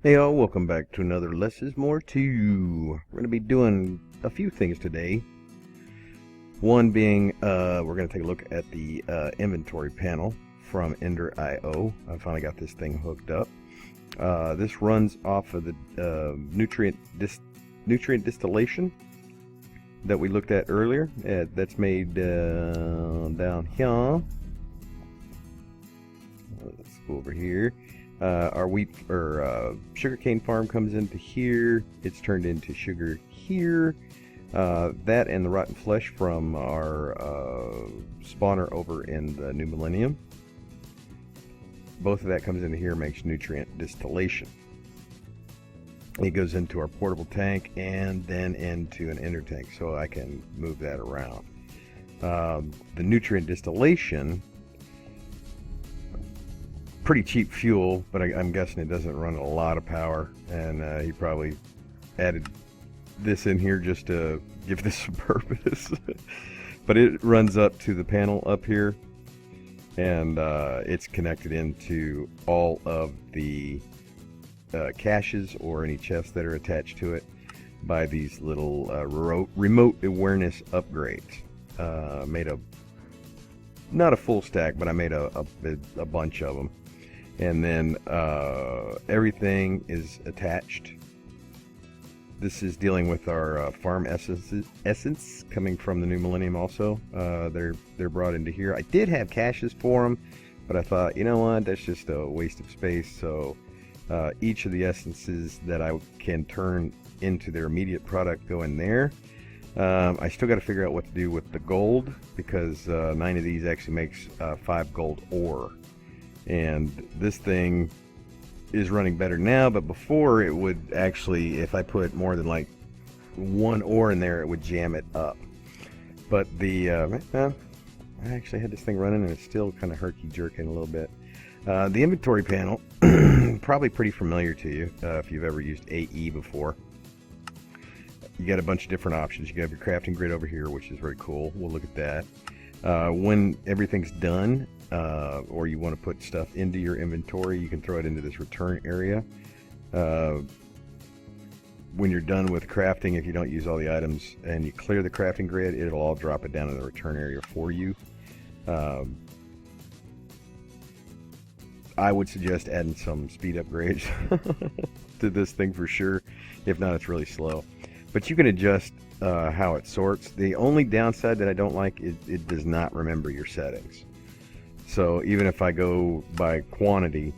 Hey all, welcome back to another Less is More 2. We're going to be doing a few things today. One being, we're going to take a look at the inventory panel from EnderIO. I finally got this thing hooked up. This runs off of the nutrient distillation that we looked at earlier. That's made down here. Let's go over here. Our wheat or sugarcane farm comes into here. It's turned into sugar here. That and the rotten flesh from our spawner over in the New Millennium. Both of that comes into here, makes nutrient distillation. It goes into our portable tank and then into an ender tank, so I can move that around. The nutrient distillation, pretty cheap fuel, but I'm guessing it doesn't run a lot of power, and he probably added this in here just to give this some purpose. But it runs up to the panel up here, and it's connected into all of the caches or any chests that are attached to it by these little remote awareness upgrades. Made not a full stack, but I made a bunch of them. And then everything is attached. This is dealing with our farm essence coming from the New Millennium also. They're brought into here. I did have caches for them, but I thought, you know what, that's just a waste of space. So each of the essences that I can turn into their immediate product go in there. I still got to figure out what to do with the gold, because 9 of these actually makes 5 gold ore. And this thing is running better now, but before it would actually, if I put more than like 1 ore in there, it would jam it up. But the I actually had this thing running and it's still kind of herky-jerking a little bit. The inventory panel, probably pretty familiar to you if you've ever used AE before. You got a bunch of different options. You have your crafting grid over here, which is very cool. We'll look at that. When everything's done, or you want to put stuff into your inventory, you can throw it into this return area. When you're done with crafting, if you don't use all the items and you clear the crafting grid, it'll all drop it down in the return area for you. I would suggest adding some speed upgrades to this thing for sure. If not, it's really slow. But you can adjust how it sorts. The only downside that I don't like is it does not remember your settings. So even if I go by quantity,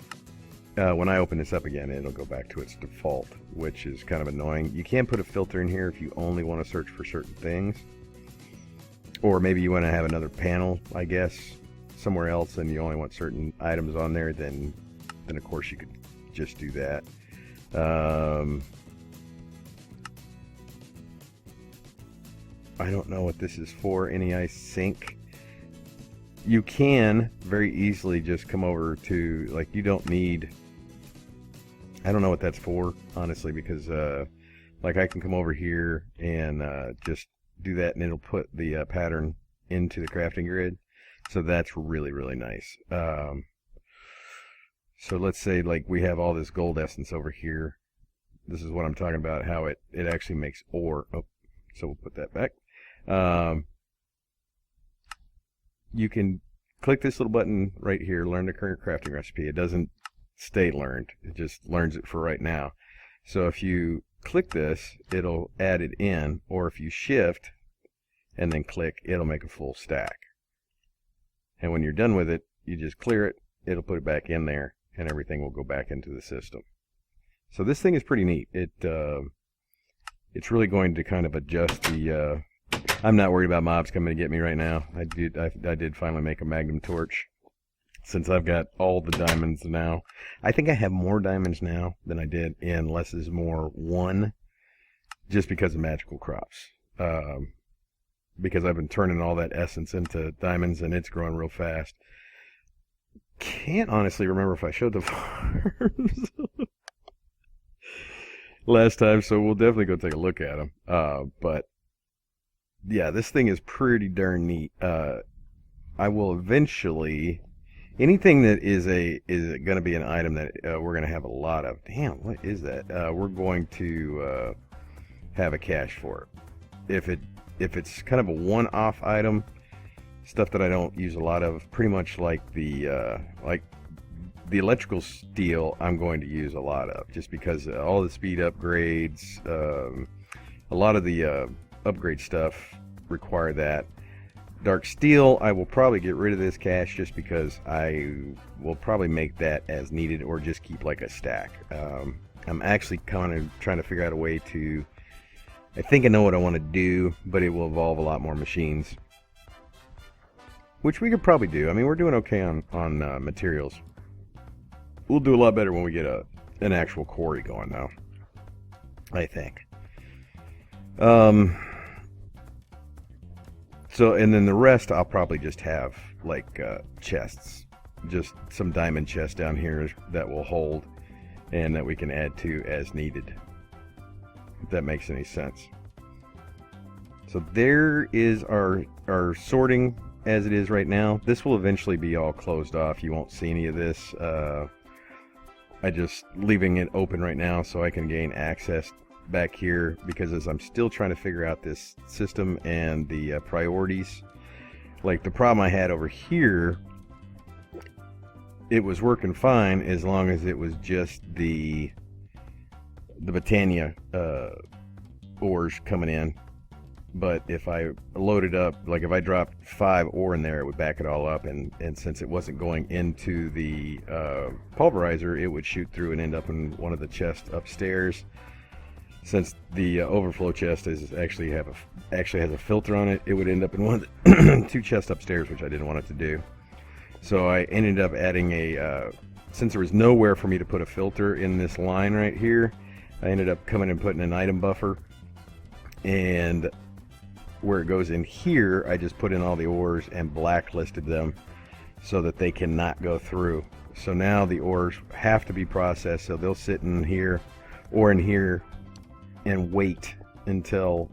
when I open this up again, it'll go back to its default, which is kind of annoying. You can put a filter in here if you only want to search for certain things. Or maybe you want to have another panel, I guess, somewhere else, and you only want certain items on there, then of course you could just do that. I don't know what this is for, NEI sync. You can very easily just come over to, like, you don't need, I don't know what that's for, honestly, because like I can come over here and just do that, and it'll put the pattern into the crafting grid. So that's really, really nice. So let's say, like, we have all this gold essence over here. This is what I'm talking about, how it actually makes ore. Oh, so we'll put that back. You can click this little button right here, learn the current crafting recipe. It doesn't stay learned, it just learns it for right now. So if you click this, it'll add it in, or if you shift and then click, it'll make a full stack. And when you're done with it, you just clear it, it'll put it back in there, and everything will go back into the system. So this thing is pretty neat. It's really going to kind of adjust the I'm not worried about mobs coming to get me right now. I did finally make a magnum torch, since I've got all the diamonds now. I think I have more diamonds now than I did in Less is More 1, just because of magical crops. Because I've been turning all that essence into diamonds, and it's growing real fast. Can't honestly remember if I showed the farms last time, so we'll definitely go take a look at them. But yeah, this thing is pretty darn neat. I will eventually anything that is going to be an item that we're going to have a lot of. Damn, what is that? We're going to have a cache for it. If it's kind of a one-off item, stuff that I don't use a lot of, pretty much like the electrical steel, I'm going to use a lot of, just because all the speed upgrades, a lot of the upgrade stuff require that. Dark steel, I will probably get rid of this cache just because I will probably make that as needed, or just keep like a stack. I'm actually kind of trying to figure out a way to, I think I know what I want to do, but it will involve a lot more machines, which we could probably do. I mean, we're doing okay on materials. We'll do a lot better when we get an actual quarry going, though, I think. So, and then the rest I'll probably just have like chests, just some diamond chests down here that will hold, and that we can add to as needed, if that makes any sense. So there is our sorting as it is right now. This will eventually be all closed off. You won't see any of this. I just leaving it open right now so I can gain access back here, because as I'm still trying to figure out this system and the priorities. Like the problem I had over here, it was working fine as long as it was just the Britannia ores coming in. But if I loaded up, like if I dropped 5 ore in there, it would back it all up, and since it wasn't going into the pulverizer, it would shoot through and end up in one of the chests upstairs. Since the overflow chest actually has a filter on it, it would end up in one of the 2 chests upstairs, which I didn't want it to do. So I ended up adding since there was nowhere for me to put a filter in this line right here, I ended up coming and putting an item buffer, and where it goes in here, I just put in all the ores and blacklisted them so that they cannot go through. So now the ores have to be processed, so they'll sit in here or in here and wait until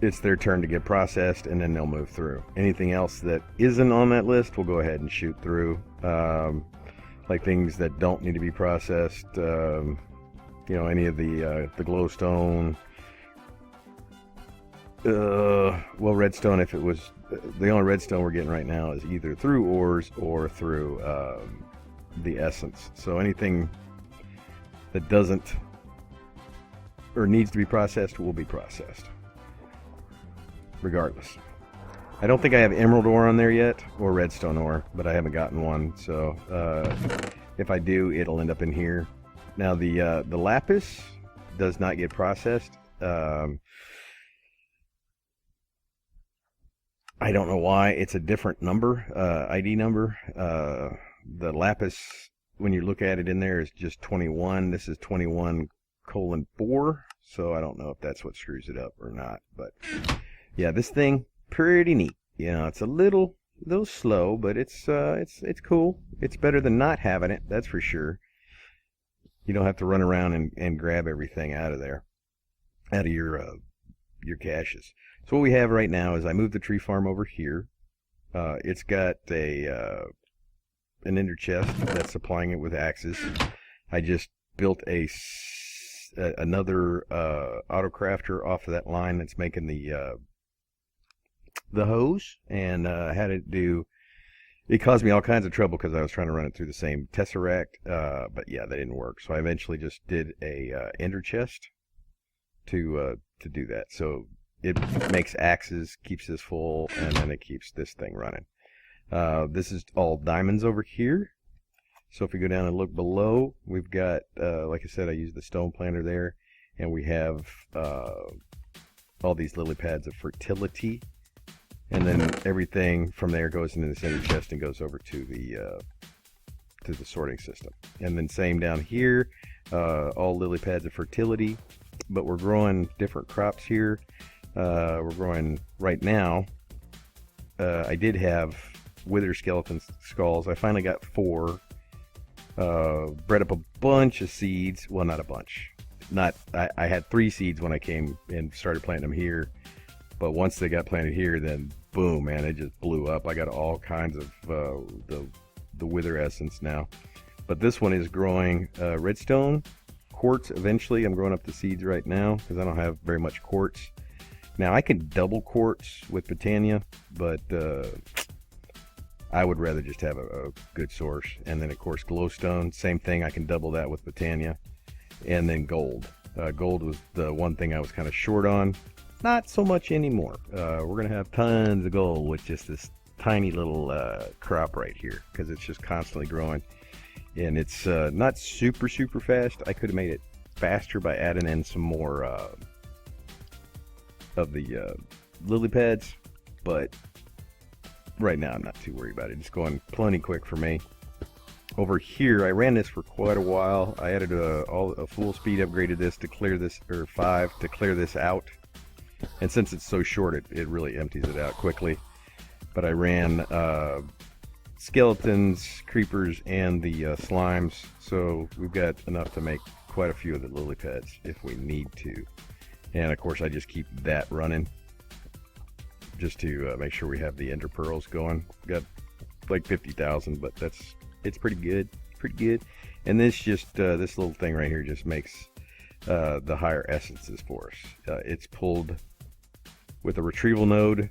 it's their turn to get processed, and then they'll move through. Anything else that isn't on that list will go ahead and shoot through, like things that don't need to be processed, you know, any of the glowstone, well, redstone. If it was the only redstone we're getting right now is either through ores or through the essence. So anything that doesn't or needs to be processed will be processed regardless. I don't think I have emerald ore on there yet, or redstone ore, but I haven't gotten one, so if I do, it'll end up in here. Now the lapis does not get processed. I don't know why. It's a different number, ID number. The lapis, when you look at it in there, is just 21. This is 21:4, so I don't know if that's what screws it up or not. But yeah, this thing, pretty neat. You know, it's a little slow, but it's cool. It's better than not having it, that's for sure. You don't have to run around and grab everything out of there, out of your caches. So what we have right now is I moved the tree farm over here. It's got an ender chest that's supplying it with axes. I just built another auto crafter off of that line that's making the hose, and had it do. It caused me all kinds of trouble because I was trying to run it through the same tesseract, but yeah, that didn't work. So I eventually just did a ender chest to do that. So it makes axes, keeps this full, and then it keeps this thing running. This is all diamonds over here. So if we go down and look below, we've got, like I said, I used the stone planter there, and we have all these lily pads of fertility. And then everything from there goes into this ender chest and goes over to the sorting system. And then same down here, all lily pads of fertility. But we're growing different crops here. We're growing right now. I did have wither skeleton skulls. I finally got 4. Bred up a bunch of seeds. Well, not a bunch. I had 3 seeds when I came and started planting them here. But once they got planted here, then boom, man, it just blew up. I got all kinds of the wither essence now. But this one is growing redstone, quartz eventually. I'm growing up the seeds right now because I don't have very much quartz. Now I can double quartz with Botania, but I would rather just have a good source. And then of course glowstone, same thing. I can double that with Botania. And then gold. Gold was the one thing I was kind of short on. Not so much anymore. We're gonna have tons of gold with just this tiny little crop right here because it's just constantly growing, and it's not super fast. I could have made it faster by adding in some more of the lily pads, but right now I'm not too worried about it. It's going plenty quick for me. Over here, I ran this for quite a while. I added a full speed, upgraded this to clear this, or 5 to clear this out. And since it's so short, it really empties it out quickly. But I ran skeletons, creepers, and the slimes. So we've got enough to make quite a few of the lily pads if we need to. And of course, I just keep that running just to make sure we have the ender pearls going. Got like 50,000, but it's pretty good, And this just this little thing right here just makes the higher essences for us. It's pulled with a retrieval node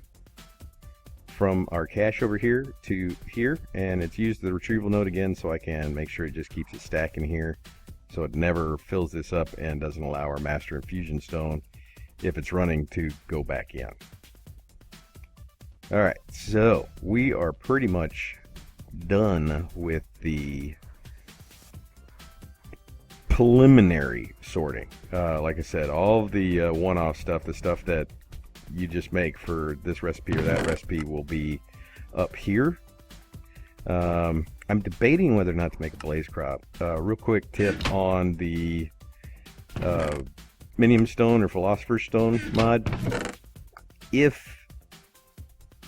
from our cache over here to here, and it's used the retrieval node again so I can make sure it just keeps it stacking here so it never fills this up and doesn't allow our master infusion stone, if it's running, to go back in. Alright, so we are pretty much done with the preliminary sorting. Like I said, all of the one-off stuff, the stuff that you just make for this recipe or that recipe, will be up here. I'm debating whether or not to make a blaze crop. Real quick tip on the minium stone or philosopher's stone mod. If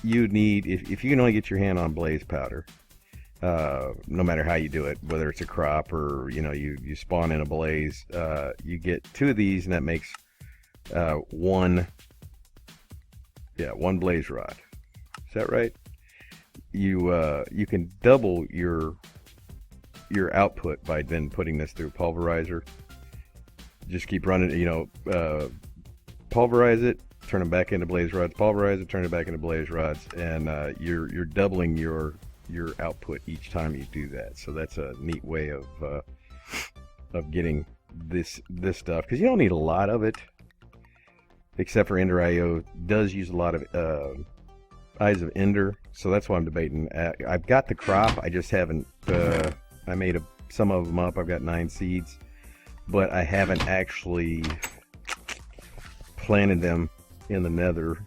you can only get your hand on blaze powder, no matter how you do it, whether it's a crop or you spawn in a blaze, you get 2 of these, and that makes one blaze rod. Is that right? You can double your output by then putting this through a pulverizer. Just keep running, pulverize it, turn them back into blaze rods, pulverize it, turn it back into blaze rods, and you're doubling your output each time you do that. So that's a neat way of getting this stuff, because you don't need a lot of it, except for EnderIO does use a lot of Eyes of Ender, so that's why I'm debating. I've got the crop, I just haven't I made some of them up. I've got 9 seeds, but I haven't actually planted them in the nether.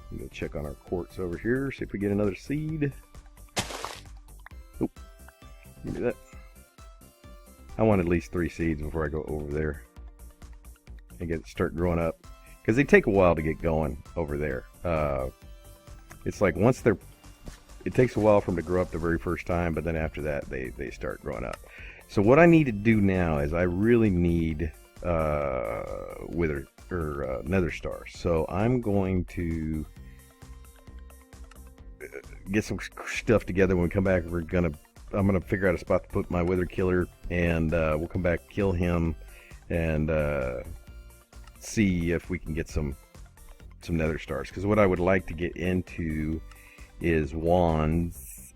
I'm gonna check on our quartz over here, see if we get another seed. Oh, give me that. I want at least 3 seeds before I go over there and start growing up, because they take a while to get going over there. It's like it takes a while for them to grow up the very first time, but then after that they start growing up. So what I need to do now is I really need wither or nether stars. So I'm going to get some stuff together. When we come back, I'm gonna figure out a spot to put my wither killer, and we'll come back, kill him, and see if we can get some nether stars. Because what I would like to get into is wands.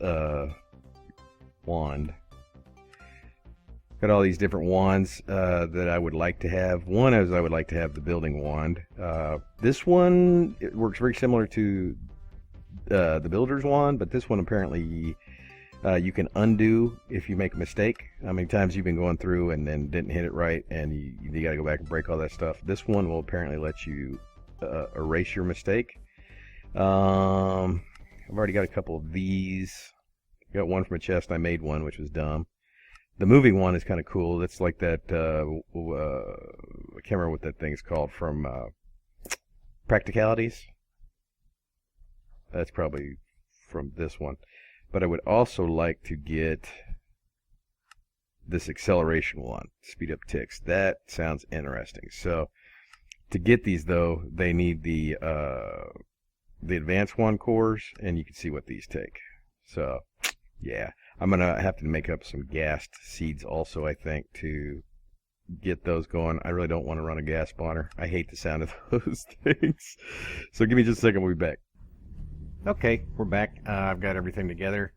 Got all these different wands that I would like to have. One is I would like to have the building wand. This one, it works very similar to the builder's wand, but this one apparently you can undo if you make a mistake. How many times you've been going through and then didn't hit it right, and you got to go back and break all that stuff. This one will apparently let you erase your mistake. I've already got a couple of these. Got one from a chest. I made one, which was dumb. The moving one is kind of cool. It's like that, I can't remember what that thing is called, from Practicalities. That's probably from this one. But I would also like to get this acceleration one, speed up ticks. That sounds interesting. So To get these though, they need the advanced one cores, and you can see what these take. So yeah, I'm gonna have to make up some gassed seeds also, I think, to get those going. I really don't want to run a gas spawner. I hate the sound of those things. So give me just a second, we'll be back. Okay, we're back. I've got everything together.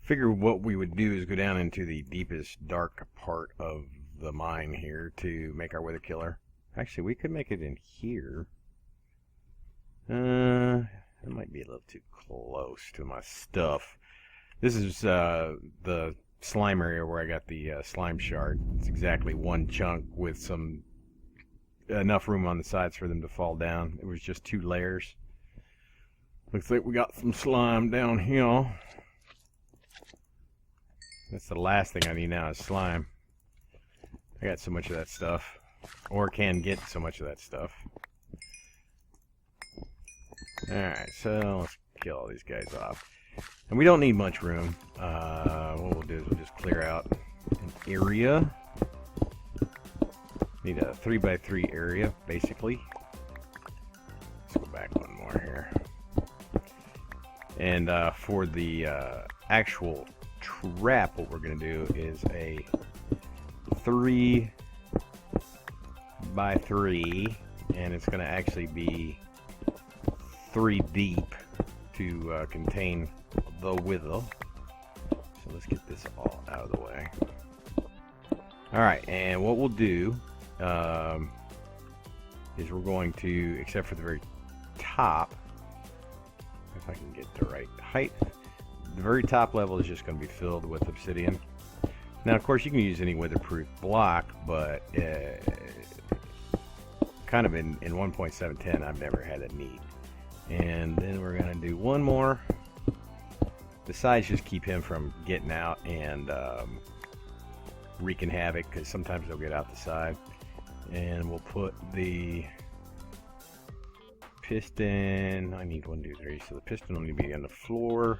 Figure what we would do is go down into the deepest dark part of the mine here to make our wither killer. Actually, we could make it in here. It might be a little too close to my stuff. This is the slime area where I got the slime shard. It's exactly one chunk with enough room on the sides for them to fall down. It was just 2 layers. Looks like we got some slime down here. That's the last thing I need now is slime. I got so much of that stuff, or can get so much of that stuff. Alright, so let's kill all these guys off. And we don't need much room. What we'll do is we'll just clear out an area. Need a 3x3 area, basically. Let's go back one more here. And for the actual trap, what we're going to do is a 3x3, and it's going to actually be 3 deep to contain the wither. So let's get this all out of the way. Alright, and what we'll do is we're going to, except for the very top, if I can get the right height, the very top level is just going to be filled with obsidian. Now, of course, you can use any weatherproof block, but kind of in 1.710, I've never had a need. And then we're going to do one more. The sides just keep him from getting out and wreaking havoc, because sometimes they'll get out the side. And we'll put the piston, I need 1, 2, 3, so the piston will need to be on the floor.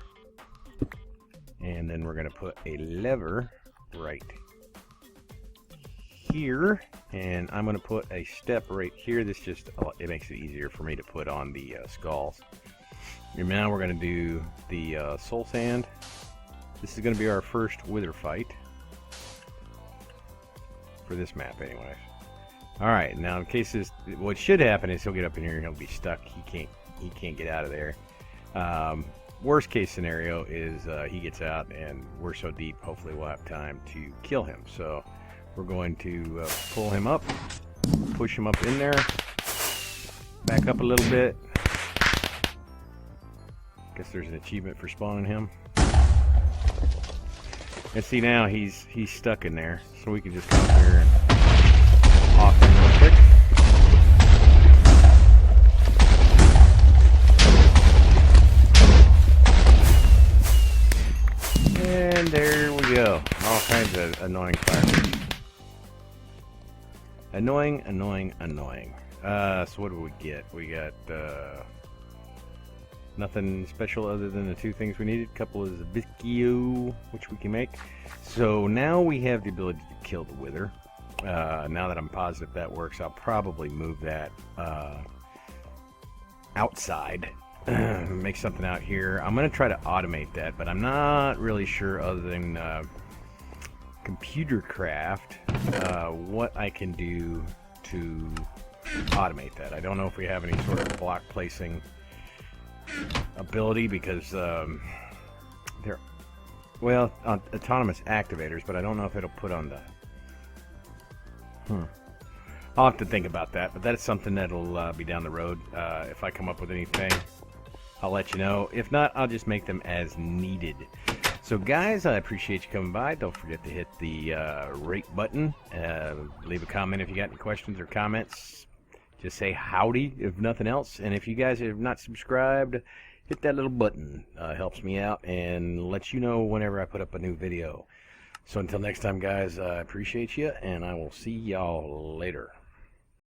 And then we're going to put a lever right here, and I'm going to put a step right here. This just, it makes it easier for me to put on the skulls. And now we're going to do the soul sand. This is going to be our first wither fight for this map anyways. Alright, now in case this, what should happen is he'll get up in here and he'll be stuck. He can't get out of there. Worst case scenario is he gets out and we're so deep, hopefully we'll have time to kill him. So we're going to pull him up, push him up in there, back up a little bit. Guess there's an achievement for spawning him. And see, now he's stuck in there, so we can just come up here and off him real quick. And there we go. All kinds of annoying fire. Annoying. So what do we get? We got nothing special other than the 2 things we needed. A couple of EnderIO, which we can make. So now we have the ability to kill the wither. Now that I'm positive that works, I'll probably move that outside. Make something out here. I'm going to try to automate that, but I'm not really sure, other than computer craft, what I can do to automate that. I don't know if we have any sort of block placing ability, because they're, well, autonomous activators, but I don't know if it'll put on the I'll have to think about that, but that's something that'll be down the road. If I come up with anything, I'll let you know. If not, I'll just make them as needed. So guys, I appreciate you coming by. Don't forget to hit the rate button. Leave a comment if you got any questions or comments. Just say howdy, if nothing else. And if you guys have not subscribed, hit that little button. Helps me out and lets you know whenever I put up a new video. So until next time, guys, I appreciate you, and I will see y'all later.